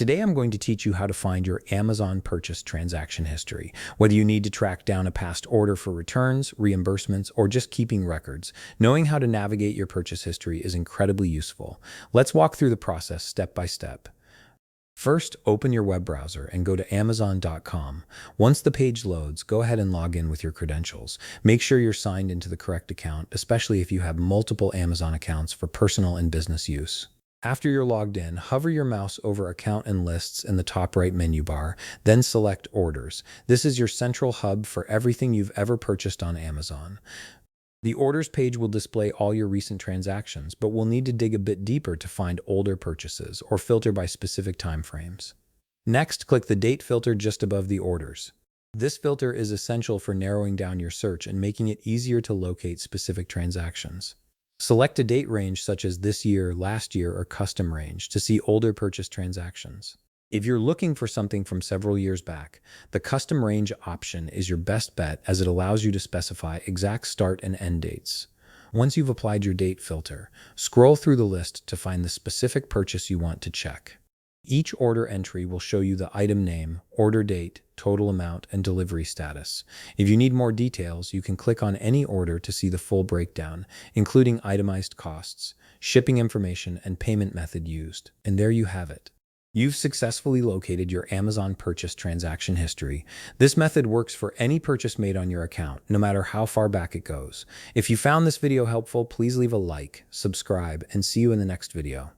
Today I'm going to teach you how to find your Amazon purchase transaction history. Whether you need to track down a past order for returns, reimbursements, or just keeping records, knowing how to navigate your purchase history is incredibly useful. Let's walk through the process step by step. First, open your web browser and go to Amazon.com. Once the page loads, go ahead and log in with your credentials. Make sure you're signed into the correct account, especially if you have multiple Amazon accounts for personal and business use. After you're logged in, hover your mouse over Account and Lists in the top right menu bar, then select Orders. This is your central hub for everything you've ever purchased on Amazon. The Orders page will display all your recent transactions, but we'll need to dig a bit deeper to find older purchases or filter by specific time frames. Next, click the Date filter just above the orders. This filter is essential for narrowing down your search and making it easier to locate specific transactions. Select a date range such as this year, last year, or custom range to see older purchase transactions. If you're looking for something from several years back, the custom range option is your best bet as it allows you to specify exact start and end dates. Once you've applied your date filter, scroll through the list to find the specific purchase you want to check. Each order entry will show you the item name, order date, total amount, and delivery status. If you need more details, you can click on any order to see the full breakdown, including itemized costs, shipping information, and payment method used. And there you have it. You've successfully located your Amazon purchase transaction history. This method works for any purchase made on your account, no matter how far back it goes. If you found this video helpful, please leave a like, subscribe, and see you in the next video.